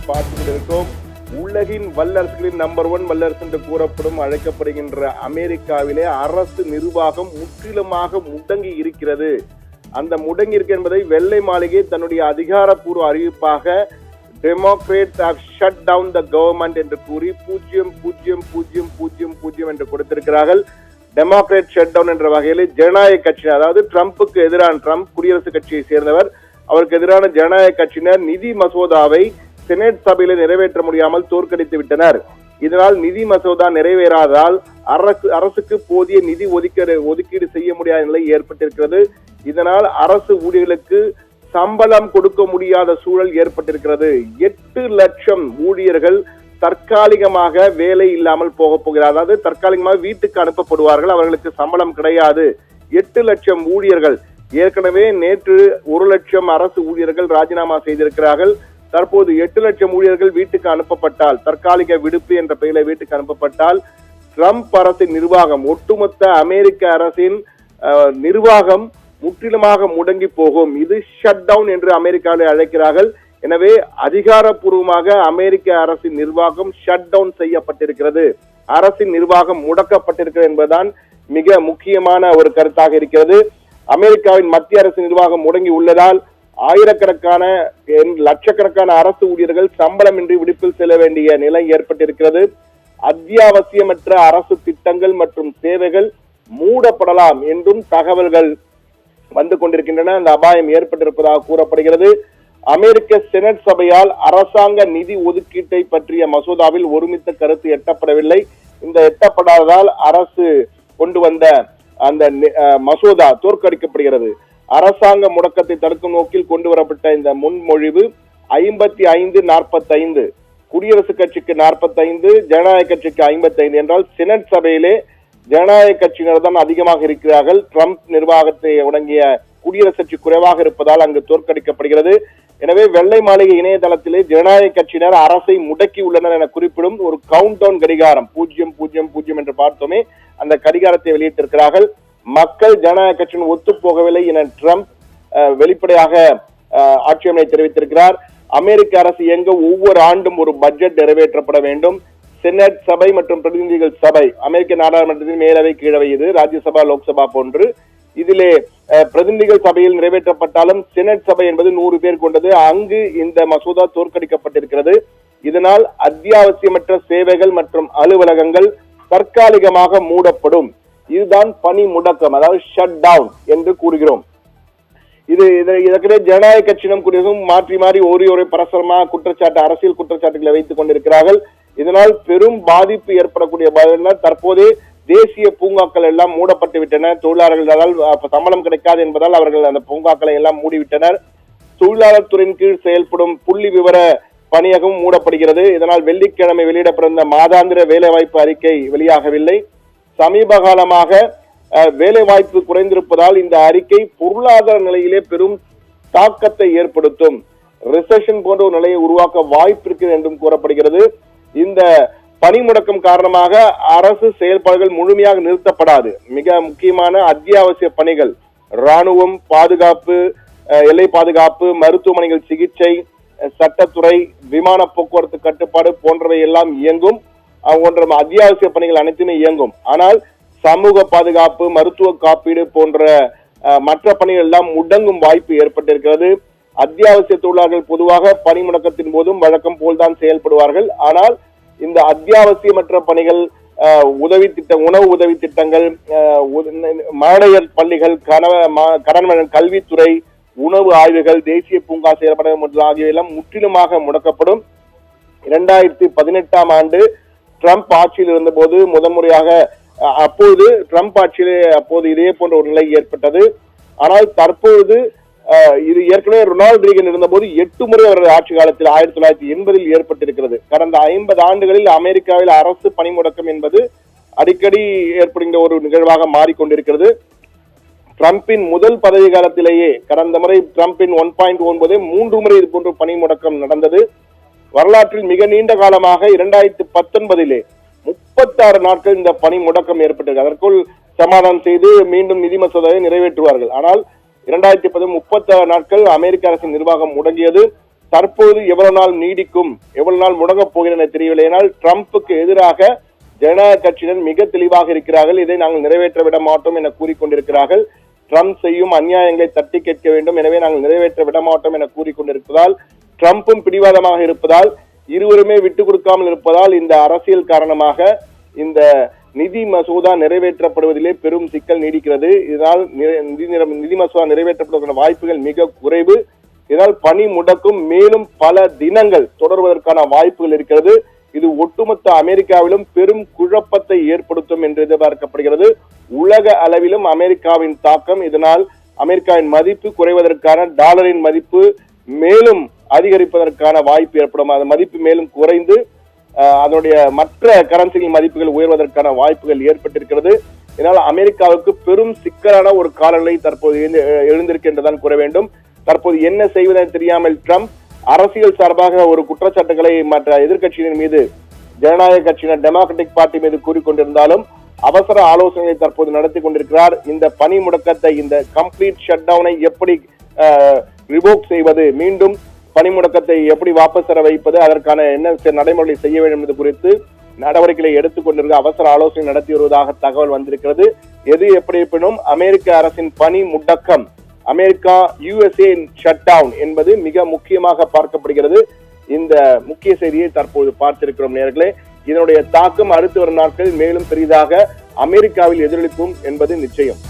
பார்த்து கொண்டிருக்கிறோம். உலகின் வல்லரசுகளின் நம்பர் 1 வல்லரசு என்று கூறப்படும் அழைக்கப்படுகின்ற அமெரிக்காவிலே அரசு நிர்வாகம் முற்றிலுமாக முடங்கி இருக்கிறது. அந்த முடங்கி இருக்கு என்பதை வெள்ளை மாளிகை தன்னுடைய அதிகாரப்பூர்வ அறிவிப்பாக Democrats have shut down the government என்று கூறி 00000 என்று கொடுத்திருக்கிறார்கள். டெமோக்ரேட் ஷட் டவுன் என்ற வகையில் ஜனநாயக கட்சியினர், அதாவது ட்ரம்புக்கு எதிரான, ட்ரம்ப் குடியரசுக் கட்சியை சேர்ந்தவர், அவருக்கு எதிரான ஜனநாயக கட்சியினர் நிதி மசோதாவை செனட் சபையில நிறைவேற்ற முடியாமல் தோற்கடித்து விட்டனர். இதனால் நிதி மசோதா நிறைவேறாததால் அரசுக்கு போதிய நிதி ஒதுக்கீடு செய்ய முடியாத நிலை ஏற்பட்டிருக்கிறது. இதனால் அரசு ஊழியர்களுக்கு சம்பளம் கொடுக்க முடியாத சூழல் ஏற்பட்டிருக்கிறது. 8 லட்சம் ஊழியர்கள் தற்காலிகமாக வேலை இல்லாமல் போக போகிறார். அதாவது தற்காலிகமாக வீட்டுக்கு அனுப்பப்படுவார்கள், அவர்களுக்கு சம்பளம் கிடையாது. 8 லட்சம் ஊழியர்கள், ஏற்கனவே நேற்று 1 லட்சம் அரசு ஊழியர்கள் ராஜினாமா செய்திருக்கிறார்கள். தற்போது 8 லட்சம் ஊழியர்கள் வீட்டுக்கு அனுப்பப்பட்டால், தற்காலிக விடுப்பு என்ற பெயரில் வீட்டுக்கு அனுப்பப்பட்டால், ட்ரம்ப் அரசின் நிர்வாகம், ஒட்டுமொத்த அமெரிக்க அரசின் நிர்வாகம் முற்றிலுமாக முடங்கி போகும். இது ஷட் டவுன் என்று அமெரிக்காவில் அழைக்கிறார்கள். எனவே அதிகாரப்பூர்வமாக அமெரிக்க அரசின் நிர்வாகம் ஷட் டவுன் செய்யப்பட்டிருக்கிறது, அரசின் நிர்வாகம் முடக்கப்பட்டிருக்கிறது என்பதுதான் மிக முக்கியமான ஒரு கருத்தாக இருக்கிறது. அமெரிக்காவின் மத்திய அரசு நிர்வாகம் முடங்கி உள்ளதால் ஆயிரக்கணக்கான லட்சக்கணக்கான அரசு ஊழியர்கள் சம்பளமின்றி விடுப்பில் செல்ல வேண்டிய நிலை ஏற்பட்டிருக்கிறது. அத்தியாவசியமற்ற அரசு திட்டங்கள் மற்றும் சேவைகள் மூடப்படலாம் என்றும் தகவல்கள் வந்து கொண்டிருக்கின்றன. அந்த அபாயம் ஏற்பட்டிருப்பதாக கூறப்படுகிறது. அமெரிக்க செனட் சபையால் அரசாங்க நிதி ஒதுக்கீட்டை பற்றிய மசோதாவில் ஒருமித்த கருத்து எட்டப்படவில்லை. இந்த எட்டப்படாததால் அரசு கொண்டு வந்த அந்த மசோதா தோற்கடிக்கப்படுகிறது. அரசாங்க முடக்கத்தை தடுக்கும் நோக்கில் கொண்டு வரப்பட்ட இந்த முன்மொழிவு 55-45, குடியரசுக் கட்சிக்கு 45, ஜனநாயக கட்சிக்கு 55 என்றால் செனட் சபையிலே ஜனநாயக கட்சியினர் தான் அதிகமாக இருக்கிறார்கள். ட்ரம்ப் நிர்வாகத்தை அடங்கிய குடியரசுக் கட்சி குறைவாக இருப்பதால் அங்கு தோற்கடிக்கப்படுகிறது. எனவே வெள்ளை மாளிகை இணையதளத்திலே ஜனநாயக கட்சியினர் அரசை முடக்கி உள்ளனர் என குறிப்பிடும் ஒரு கவுண்ட் டவுன் கடிகாரம் 000 என்று பார்த்தோமே, அந்த கடிகாரத்தை வெளியிட்டிருக்கிறார்கள். மக்கள் ஜனநாயக கட்சியின் ஒத்து போகவில்லை என ட்ரம்ப் வெளிப்படையாக ஆட்சேபனை தெரிவித்திருக்கிறார். அமெரிக்க அரசு இயங்க ஒவ்வொரு ஆண்டும் ஒரு பட்ஜெட் நிறைவேற்றப்பட வேண்டும். செனட் சபை மற்றும் பிரதிநிதிகள் சபை, அமெரிக்க நாடாளுமன்றத்தின் மேலவை கீழவை, இது ராஜ்யசபா லோக்சபா போன்று. இதிலே பிரதிநிதிகள் சபையில் நிறைவேற்றப்பட்டாலும் செனட் சபை என்பது 100 பேர் கொண்டது. அங்கு இந்த மசோதா தோற்கடிக்கப்பட்டிருக்கிறது. இதனால் அத்தியாவசியமற்ற சேவைகள் மற்றும் அலுவலகங்கள் தற்காலிகமாக மூடப்படும். இதுதான் பணி முடக்கம், அதாவது ஷட் டவுன் என்று கூறுகிறோம். இதற்கிடையே ஜனநாயக கட்சியினம் குடியரசும் மாற்றி மாறி ஒரு பரஸ்பரமாக குற்றச்சாட்டு, அரசியல் குற்றச்சாட்டுகளை வைத்துக் கொண்டிருக்கிறார்கள். இதனால் பெரும் பாதிப்பு ஏற்படக்கூடிய தற்போதே தேசிய பூங்காக்கள் எல்லாம் மூடப்பட்டு விட்டன. தொழிலாளர்களால் சம்பளம் கிடைக்காது என்பதால் அவர்கள் அந்த பூங்காக்களை எல்லாம் மூடிவிட்டனர். தொழிலாளர் துறையின் கீழ் செயல்படும் புள்ளி விவர பணியகம் மூடப்படுகிறது. இதனால் வெள்ளிக்கிழமை வெளியிடப்பட்ட மாதாந்திர வேலைவாய்ப்பு அறிக்கை வெளியாகவில்லை. சமீப காலமாக வேலைவாய்ப்பு குறைந்திருப்பதால் இந்த அறிக்கை பொருளாதார நிலையிலே பெரும் தாக்கத்தை ஏற்படுத்தும், ரிசெஷன் போன்ற ஒரு நிலையை உருவாக்க வாய்ப்பு இருக்கிறது என்றும் கூறப்படுகிறது. இந்த பணி முடக்கம் காரணமாக அரசு செயல்பாடுகள் முழுமையாக நிறுத்தப்படாது. மிக முக்கியமான அத்தியாவசிய பணிகள், ராணுவம், பாதுகாப்பு, எல்லை பாதுகாப்பு, மருத்துவமனைகள், சிகிச்சை, சட்டத்துறை, விமான போக்குவரத்து கட்டுப்பாடு போன்றவை எல்லாம் இயங்கும். போன்ற அத்தியாவசிய பணிகள் அனைத்துமே இயங்கும். ஆனால் சமூக பாதுகாப்பு, மருத்துவ காப்பீடு போன்ற மற்ற பணிகள் எல்லாம் முடங்கும் வாய்ப்பு ஏற்பட்டிருக்கிறது. அத்தியாவசிய தொழிலாளர்கள் பொதுவாக பணி முடக்கத்தின் போதும் வழக்கம் போல்தான் செயல்படுவார்கள். ஆனால் இந்த அத்தியாவசியமற்ற பணிகள், உணவு உதவி திட்டங்கள், மழலையர் பள்ளிகள், கடன் கல்வித்துறை, உணவு ஆய்வுகள், தேசிய பூங்கா செயல்பட ஆகியவையெல்லாம் முற்றிலுமாக முடக்கப்படும். 2018 ஆண்டு ட்ரம்ப் ஆட்சியில் இருந்தபோது முதன்முறையாக அப்போது ட்ரம்ப் ஆட்சியிலே இதே போன்ற ஒரு நிலை ஏற்பட்டது. ஆனால் தற்பொழுது இது ஏற்கனவே ரொனால்டு ரீகன் இருந்தபோது 8 முறை அவரது ஆட்சி காலத்தில் 1980 ஏற்பட்டிருக்கிறது. கடந்த 50 ஆண்டுகளில் அமெரிக்காவில் அரசு பணி முடக்கம் என்பது அடிக்கடி ஏற்படுகின்ற ஒரு நிகழ்வாக மாறிக்கொண்டிருக்கிறது. ட்ரம்பின் முதல் பதவி காலத்திலேயே கடந்த முறை ட்ரம்பின் 1.9 3 முறை இது போன்ற பணி முடக்கம் நடந்தது. வரலாற்றில் மிக நீண்ட காலமாக 2019 36 நாட்கள் இந்த பணி முடக்கம் ஏற்பட்டது. அதற்குள் சமாதானம் செய்து மீண்டும் நிதி மசோதாவை நிறைவேற்றுவார்கள். ஆனால் 2010 36 நாட்கள் அமெரிக்க அரசின் நிர்வாகம் முடங்கியது. தற்போது எவ்வளவு நாள் நீடிக்கும், எவ்வளவு நாள் முடங்கப் போகிறது என தெரியவில்லை. ஏனால் ட்ரம்புக்கு எதிராக ஜனநாயக கட்சியினர் மிக தெளிவாக இருக்கிறார்கள். இதை நாங்கள் நிறைவேற்ற விட மாட்டோம் என கூறிக்கொண்டிருக்கிறார்கள். ட்ரம்ப் செய்யும் அநியாயங்களை தட்டி கேட்க வேண்டும், எனவே நாங்கள் நிறைவேற்ற விட மாட்டோம் என கூறிக்கொண்டிருப்பதால், ட்ரம்பும் பிடிவாதமாக இருப்பதால், இருவருமே விட்டுக் கொடுக்காமல் இருப்பதால் இந்த அரசியல் காரணமாக இந்த நிதி மசோதா நிறைவேற்றப்படுவதிலே பெரும் சிக்கல் நீடிக்கிறது. இதனால் நிதி மசோதா நிறைவேற்றப்படுவதற்கான வாய்ப்புகள் மிக குறைவு. இதனால் பணி முடக்கும் மேலும் பல தினங்கள் தொடர்வதற்கான வாய்ப்புகள் இருக்கிறது. இது ஒட்டுமொத்த அமெரிக்காவிலும் பெரும் குழப்பத்தை ஏற்படுத்தும் என்று எதிர்பார்க்கப்படுகிறது. உலக அளவிலும் அமெரிக்காவின் தாக்கம், இதனால் அமெரிக்காவின் மதிப்பு குறைவதற்கான, டாலரின் மதிப்பு மேலும் அதிகரிப்பதற்கான வாய்ப்பு ஏற்படும். அந்த மதிப்பு மேலும் குறைந்து அதனுடைய மற்ற கரன்சிகளின் மதிப்புகள் உயர்வதற்கான வாய்ப்புகள் ஏற்பட்டிருக்கிறது. இதனால் அமெரிக்காவுக்கு பெரும் சிக்கலான ஒரு காலநிலை தற்போது எழுந்திருக்கின்றதான் கூற வேண்டும். தற்போது என்ன செய்வதென தெரியாமல் ட்ரம்ப் அரசியல் சார்பாக ஒரு குற்றச்சாட்டுகளை மற்ற எதிர்கட்சியினர் மீது, ஜனநாயக கட்சியினர், டெமோக்ராட்டிக் பார்ட்டி மீது கூறிக்கொண்டிருந்தாலும் அவசர ஆலோசனைகளை தற்போது நடத்தி கொண்டிருக்கிறார். இந்த பணி முடக்கத்தை, இந்த கம்ப்ளீட் ஷட் டவுனை எப்படி ரிவோக் செய்வது, மீண்டும் பணி முடக்கத்தை எப்படி வாபஸ் பெற வைப்பது, அதற்கான என்ன நடைமுறைகளை செய்ய வேண்டும் என்பது குறித்து நடவடிக்கைகளை எடுத்துக் கொண்டிருக்க அவசர ஆலோசனை நடத்தி வருவதாக தகவல் வந்திருக்கிறது. எது எப்படி இருப்பினும் அமெரிக்க அரசின் பணி முடக்கம், அமெரிக்கா USA ஷட் டவுன் என்பது மிக முக்கியமாக பார்க்கப்படுகிறது. இந்த முக்கிய செய்தியை தற்போது பார்த்திருக்கிறோம் நேயர்களே. இதனுடைய தாக்கம் அடுத்து வரும் நாட்களில் மேலும் பெரிதாக அமெரிக்காவில் எதிரொலிக்கும் என்பது நிச்சயம்.